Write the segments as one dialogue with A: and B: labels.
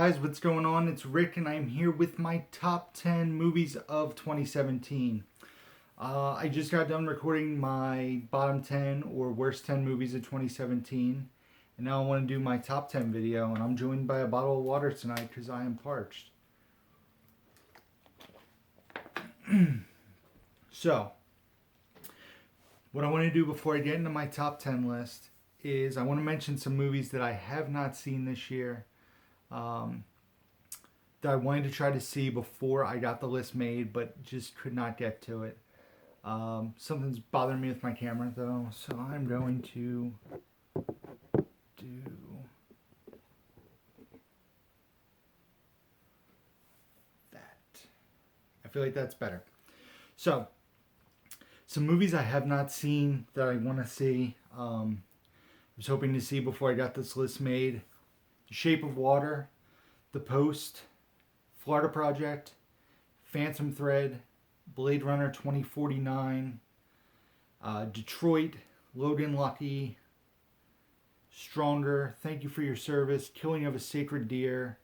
A: guys, what's going on? It's Rick and I'm here with my top 10 movies of 2017. I just got done recording my bottom 10 or worst 10 movies of 2017. And now I want to do my top 10 video, and I'm joined by a bottle of water tonight because I am parched. So, what I want to do before I get into my top 10 list is I want to mention some movies that I have not seen this year. That I wanted to try to see before I got the list made, but just could not get to it. Something's bothering me with my camera though, so I'm going to do that. I feel like that's better. So, some movies I have not seen that I want to see. I was hoping to see before I got this list made. Shape of Water, The Post, Florida Project, Phantom Thread, Blade Runner 2049, Detroit, Logan Lucky, Stronger, Thank You for Your Service, Killing of a Sacred Deer,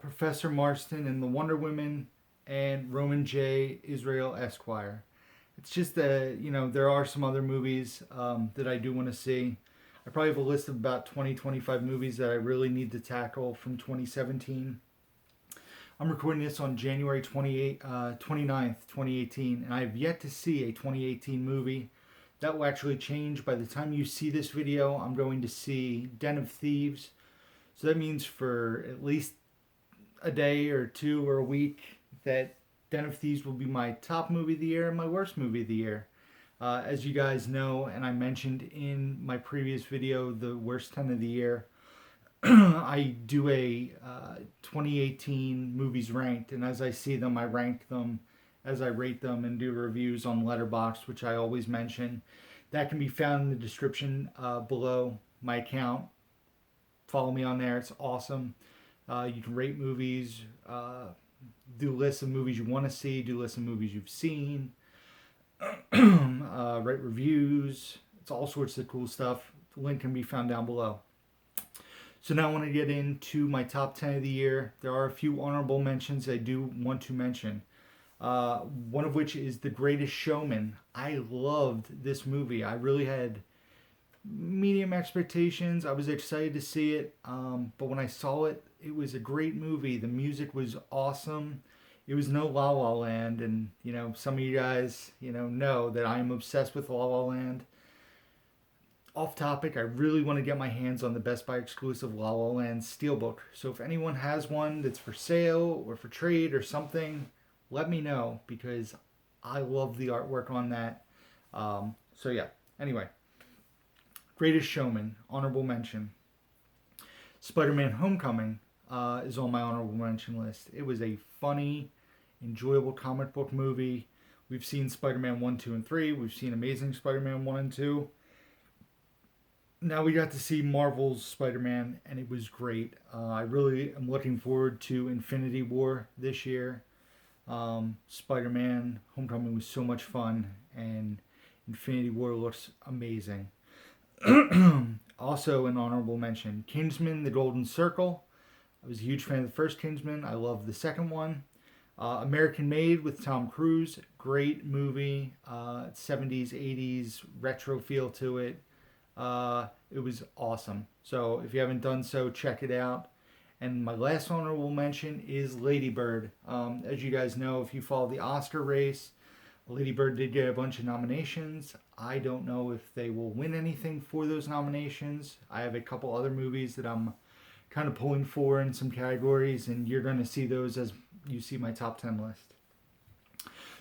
A: Professor Marston and the Wonder Women, and Roman J. Israel Esquire. It's just that, there are some other movies that I do want to see. I probably have a list of about 25 movies that I really need to tackle from 2017. I'm recording this on January 29th, 2018, and I have yet to see a 2018 movie. That will actually change. By the time you see this video, I'm going to see Den of Thieves. So that means for at least a day or two or a week that Den of Thieves will be my top movie of the year and my worst movie of the year. As you guys know, and I mentioned in my previous video, the worst 10 of the year, I do a 2018 movies ranked, and as I see them, I rank them as I rate them and do reviews on Letterboxd, which I always mention. That can be found in the description below my account. Follow me on there. It's awesome. You can rate movies, do lists of movies you want to see, do lists of movies you've seen. Write reviews. It's all sorts of cool stuff. The link can be found down below. So now I want to get into my top 10 of the year. There are a few honorable mentions I do want to mention. One of which is The Greatest Showman. I loved this movie. I really had medium expectations. I was excited to see it. But when I saw it, it was a great movie. The music was awesome. It was no La La Land, and some of you guys know that I am obsessed with La La Land. Off topic, I really want to get my hands on the Best Buy exclusive La La Land Steelbook. So if anyone has one that's for sale or for trade or something, let me know, because I love the artwork on that. So yeah, anyway. Greatest Showman, honorable mention. Spider-Man Homecoming is on my honorable mention list. It was a funny, enjoyable comic book movie. We've seen Spider-Man 1, 2, and 3. We've seen Amazing Spider-Man 1 and 2. Now we got to see Marvel's Spider-Man, and it was great. I really am looking forward to Infinity War this year. Spider-Man Homecoming was so much fun, and Infinity War looks amazing. Also an honorable mention, Kingsman: The Golden Circle. I was a huge fan of the first Kingsman. I love the second one. American Made with Tom Cruise. Great movie. 70s, 80s, retro feel to it. It was awesome. So if you haven't done so, check it out. And my last honorable mention is Lady Bird. As you guys know, if you follow the Oscar race, Lady Bird did get a bunch of nominations. I don't know if they will win anything for those nominations. I have a couple other movies that I'm kind of pulling for in some categories, and you're going to see those as you see my top 10 list.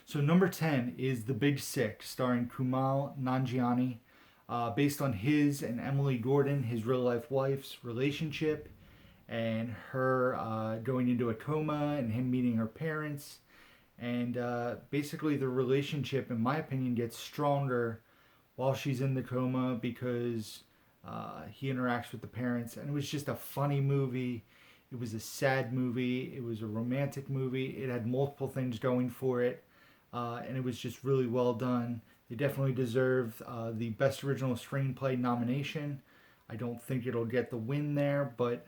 A: So number 10 is The Big Sick, starring Kumail Nanjiani, based on his and Emily Gordon, his real-life wife's relationship, and her going into a coma and him meeting her parents. And basically the relationship, in my opinion, gets stronger while she's in the coma because he interacts with the parents. And it was just a funny movie. It was a sad movie. It was a romantic movie. It had multiple things going for it. And it was just really well done. They definitely deserve the Best Original Screenplay nomination. I don't think it'll get the win there, but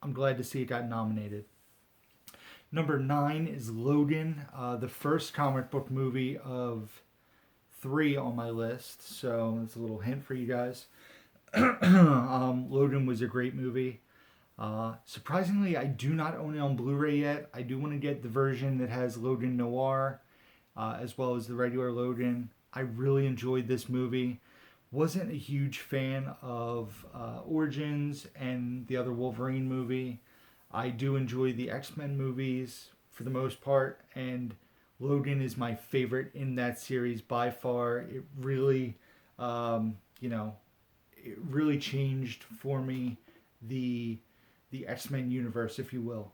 A: I'm glad to see it got nominated. Number 9 is Logan, the first comic book movie of 3 on my list. So it's a little hint for you guys. Logan was a great movie. Surprisingly, I do not own it on Blu-ray yet. I do want to get the version that has Logan Noir, as well as the regular Logan. I really enjoyed this movie. Wasn't a huge fan of Origins and the other Wolverine movie. I do enjoy the X-Men movies for the most part, and Logan is my favorite in that series by far. It really, you know, it really changed for me the X-Men universe, if you will.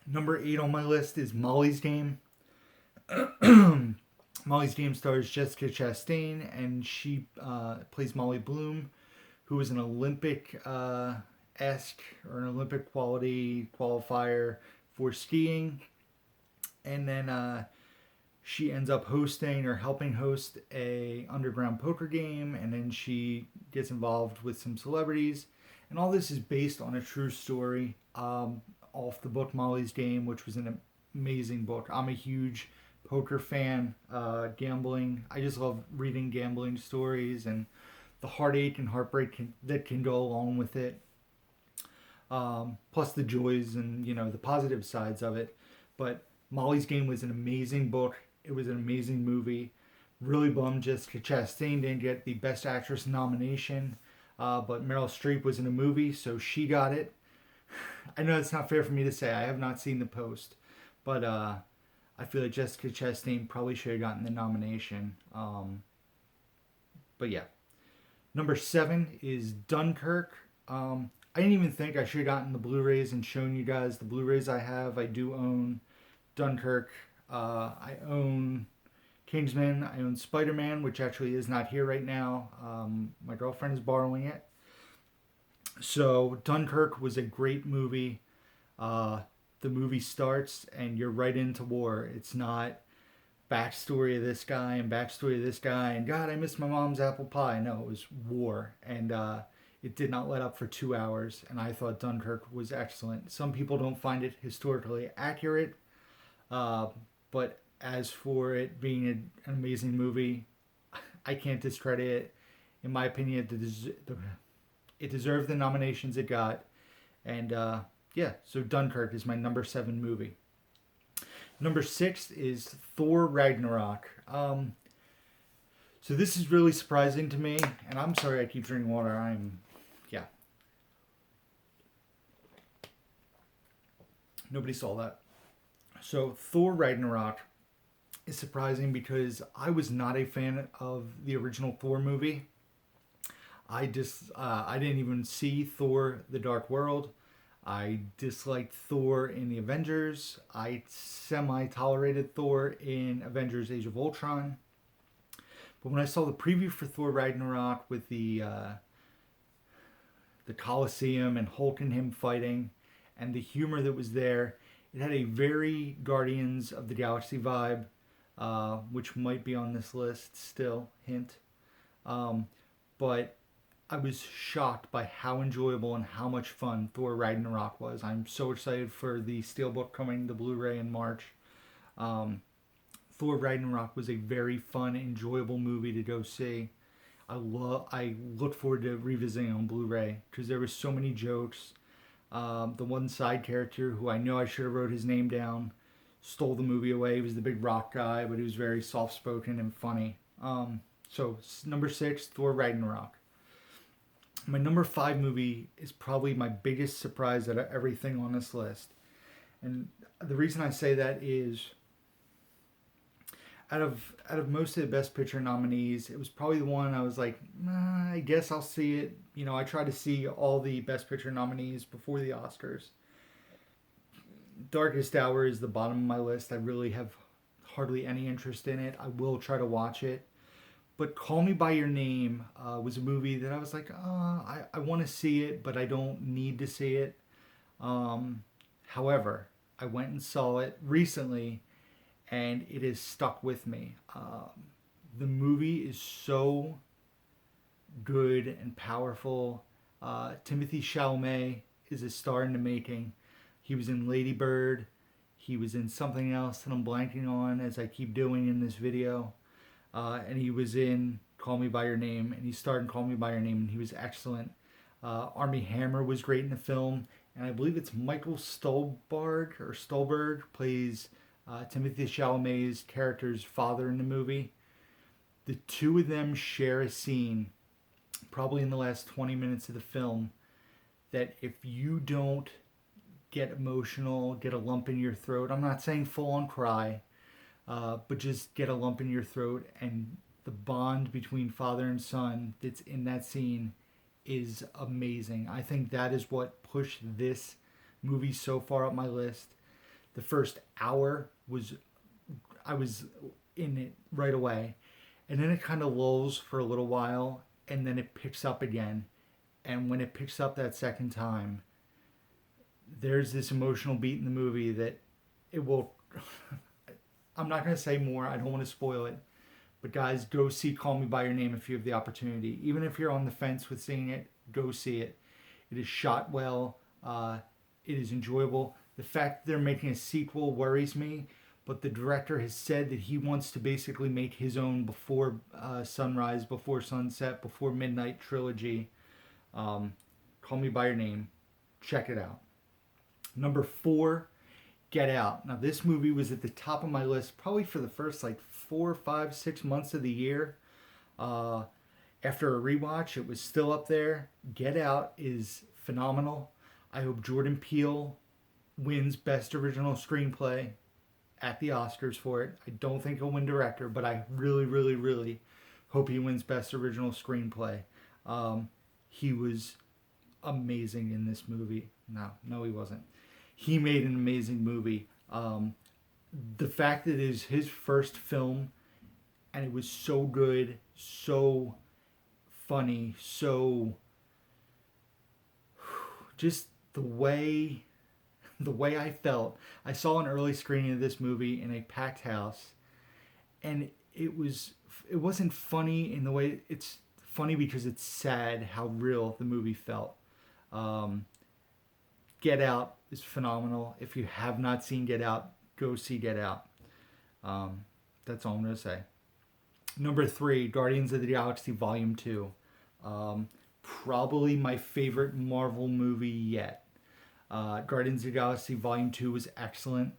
A: Number 8 on my list is Molly's Game. Molly's Game stars Jessica Chastain, and she plays Molly Bloom, who is an Olympic esque or an Olympic quality qualifier for skiing. And then she ends up hosting or helping host a underground poker game, and then she gets involved with some celebrities. And all this is based on a true story off the book Molly's Game, which was an amazing book. I'm a huge poker fan, gambling. I just love reading gambling stories and the heartache and heartbreak that can go along with it. Plus the joys and the positive sides of it. But Molly's Game was an amazing book. It was an amazing movie. Really bummed Jessica Chastain didn't get the Best Actress nomination, but Meryl Streep was in a movie, so she got it. I know it's not fair for me to say. I have not seen The Post, but I feel like Jessica Chastain probably should have gotten the nomination. But yeah. Number 7 is Dunkirk. I didn't even think I should have gotten the Blu-rays and shown you guys the Blu-rays I have. I do own Dunkirk. I own Kingsman. I own Spider-Man, which actually is not here right now. My girlfriend is borrowing it. So Dunkirk was a great movie. The movie starts and you're right into war. It's not backstory of this guy and backstory of this guy and God, I miss my mom's apple pie. No, it was war. And it did not let up for 2 hours. And I thought Dunkirk was excellent. Some people don't find it historically accurate. But as for it being an amazing movie, I can't discredit it. In my opinion, it deserved the nominations it got. And yeah, so Dunkirk is my number 7 movie. Number 6 is Thor Ragnarok. So this is really surprising to me. And I'm sorry I keep drinking water. Yeah. Nobody saw that. So Thor Ragnarok is surprising because I was not a fan of the original Thor movie. I didn't even see Thor: The Dark World. I disliked Thor in the Avengers. I semi-tolerated Thor in Avengers: Age of Ultron. But when I saw the preview for Thor Ragnarok with the Colosseum and Hulk and him fighting and the humor that was there, it had a very Guardians of the Galaxy vibe, which might be on this list still, hint. But I was shocked by how enjoyable and how much fun Thor Ragnarok was. I'm so excited for the Steelbook coming to Blu-ray in March. Thor Ragnarok was a very fun, enjoyable movie to go see. I look forward to revisiting on Blu-ray because there were so many jokes. The one side character who I know I should have wrote his name down stole the movie away. He was the big rock guy, but he was very soft-spoken and funny. So number 6, Thor Ragnarok. My number 5 movie is probably my biggest surprise out of everything on this list. And the reason I say that is out of most of the Best Picture nominees, it was probably the one I was like, I guess I'll see it. I try to see all the Best Picture nominees before the Oscars. Darkest Hour is the bottom of my list. I really have hardly any interest in it. I will try to watch it. But Call Me By Your Name was a movie that I was like, I want to see it, but I don't need to see it. However, I went and saw it recently, and it has stuck with me. The movie is so good and powerful. Timothy Chalamet is a star in the making. He was in Lady Bird. He was in something else that I'm blanking on as I keep doing in this video. And he was in Call Me By Your Name, and he starred in Call Me By Your Name, and he was excellent. Armie Hammer was great in the film, and I believe it's Michael Stolberg plays Timothy Chalamet's character's father in the movie. The two of them share a scene, probably in the last 20 minutes of the film, that if you don't get emotional, get a lump in your throat, I'm not saying full on cry, but just get a lump in your throat, and the bond between father and son that's in that scene is amazing. I think that is what pushed this movie so far up my list. The first hour I was in it right away, and then it kind of lulls for a little while, and then it picks up again. And when it picks up that second time, there's this emotional beat in the movie that it will. I'm not going to say more. I don't want to spoil it. But guys, go see Call Me By Your Name if you have the opportunity. Even if you're on the fence with seeing it, go see it. It is shot well. It is enjoyable. The fact that they're making a sequel worries me, but the director has said that he wants to basically make his own before sunrise, before sunset, before midnight trilogy. Call Me By Your Name. Check it out. Number 4, Get Out. Now, this movie was at the top of my list probably for the first 4, 5, 6 months of the year. After a rewatch, it was still up there. Get Out is phenomenal. I hope Jordan Peele wins Best Original Screenplay at the Oscars for it. I don't think he'll win Director, but I really, really, really hope he wins Best Original Screenplay. He was amazing in this movie. No, he wasn't. He made an amazing movie. The fact that it is his first film, and it was so good, so funny, so just the way I felt. I saw an early screening of this movie in a packed house, and it wasn't funny in the way it's funny because it's sad how real the movie felt. Get Out is phenomenal. If you have not seen Get Out, go see Get Out. That's all I'm going to say. Number 3, Guardians of the Galaxy Volume 2. Probably my favorite Marvel movie yet. Guardians of the Galaxy Volume 2 was excellent.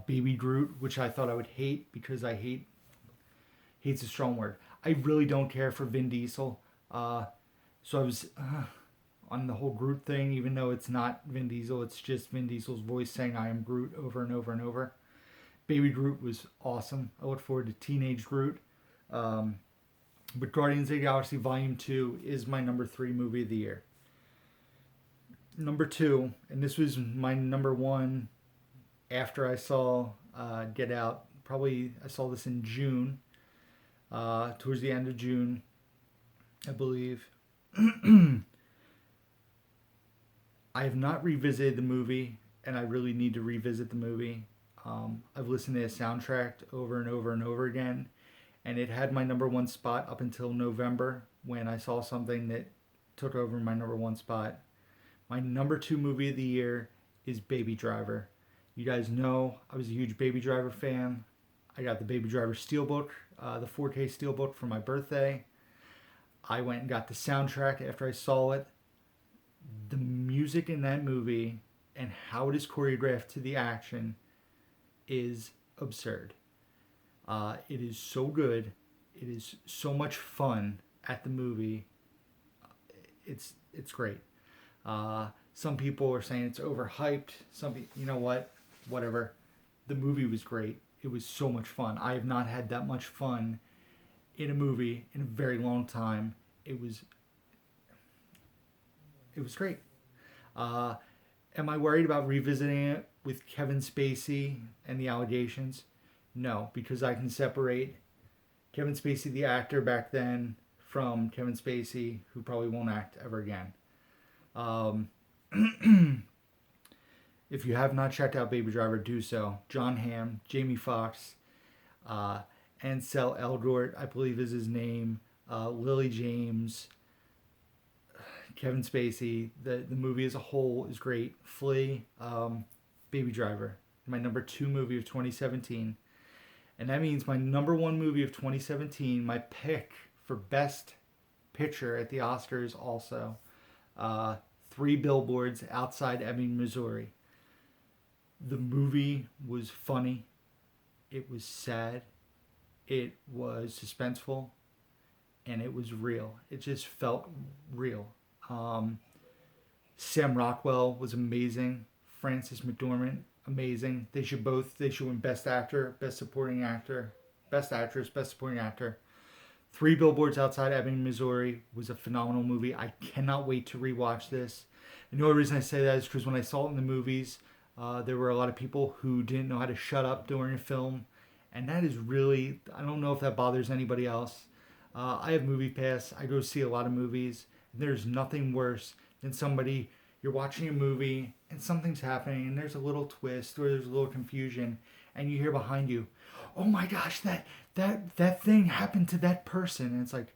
A: Baby Groot, which I thought I would hate because hate's a strong word. I really don't care for Vin Diesel. So I was on the whole Groot thing, even though it's not Vin Diesel, it's just Vin Diesel's voice saying I am Groot over and over and over. Baby Groot was awesome. I look forward to Teenage Groot. But Guardians of the Galaxy Volume 2 is my number 3 movie of the year. Number 2, and this was my number 1 after I saw Get Out. Probably I saw this in June, towards the end of June, I believe. I have not revisited the movie, and I really need to revisit the movie. I've listened to the soundtrack over and over and over again, and it had my number 1 spot up until November when I saw something that took over my number 1 spot. My number 2 movie of the year is Baby Driver. You guys know I was a huge Baby Driver fan. I got the Baby Driver Steelbook, the 4K Steelbook for my birthday. I went and got the soundtrack after I saw it. The music in that movie and how it is choreographed to the action is absurd. It is so good. It is so much fun at the movie. It's great. Some people are saying it's overhyped. Some people, you know what? Whatever. The movie was great. It was so much fun. I have not had that much fun in a movie in a very long time. It was great. Am I worried about revisiting it with Kevin Spacey and the allegations? No, because I can separate Kevin Spacey, the actor back then, from Kevin Spacey, who probably won't act ever again. If you have not checked out Baby Driver, do so. Jon Hamm, Jamie Foxx, Ansel Elgort, I believe is his name, Lily James, Kevin Spacey. The movie as a whole is great. Flea, Baby Driver, my number 2 movie of 2017. And that means my number 1 movie of 2017, my pick for Best Picture at the Oscars also, Three Billboards Outside Ebbing, Missouri. The movie was funny. It was sad. It was suspenseful. And it was real. It just felt real. Sam Rockwell was amazing. Frances McDormand, amazing. They should win Best Actor, Best Supporting Actor, Best Actress, Best Supporting Actor. Three Billboards Outside Ebbing, Missouri was a phenomenal movie. I cannot wait to rewatch this. And the only reason I say that is because when I saw it in the movies, there were a lot of people who didn't know how to shut up during a film. And that is really, I don't know if that bothers anybody else. I have Movie Pass. I go see a lot of movies. And there's nothing worse than somebody, you're watching a movie and something's happening and there's a little twist or there's a little confusion and you hear behind you, oh my gosh, that thing happened to that person. And it's like,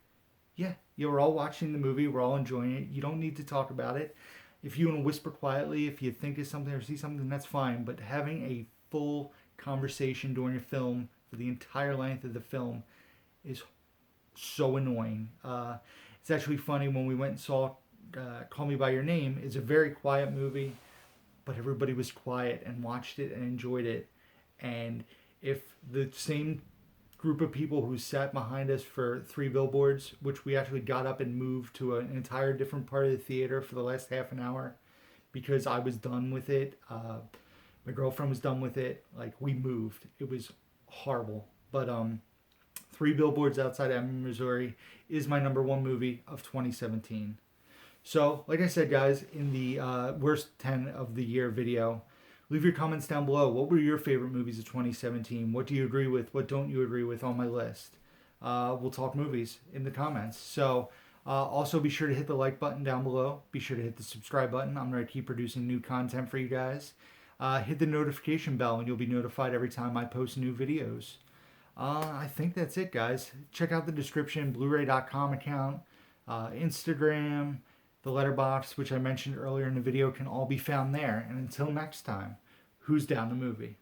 A: yeah, we're all watching the movie. We're all enjoying it. You don't need to talk about it. If you want to whisper quietly, if you think of something or see something, that's fine. But having a full conversation during a film for the entire length of the film is so annoying. It's actually funny when we went and saw Call Me By Your Name. It's a very quiet movie, but everybody was quiet and watched it and enjoyed it. And if the same group of people who sat behind us for Three Billboards, which we actually got up and moved to an entire different part of the theater for the last half an hour because I was done with it. My girlfriend was done with it. Like, we moved. It was horrible. But Three Billboards Outside Ebbing, Missouri is my number 1 movie of 2017. So, like I said, guys, in the worst 10 of the year video, leave your comments down below. What were your favorite movies of 2017? What do you agree with? What don't you agree with on my list? We'll talk movies in the comments. So, also be sure to hit the like button down below. Be sure to hit the subscribe button. I'm going to keep producing new content for you guys. Hit the notification bell and you'll be notified every time I post new videos. I think that's it, guys. Check out the description, Blu-ray.com account, Instagram, the letterbox, which I mentioned earlier in the video, can all be found there. And until next time, who's down the movie?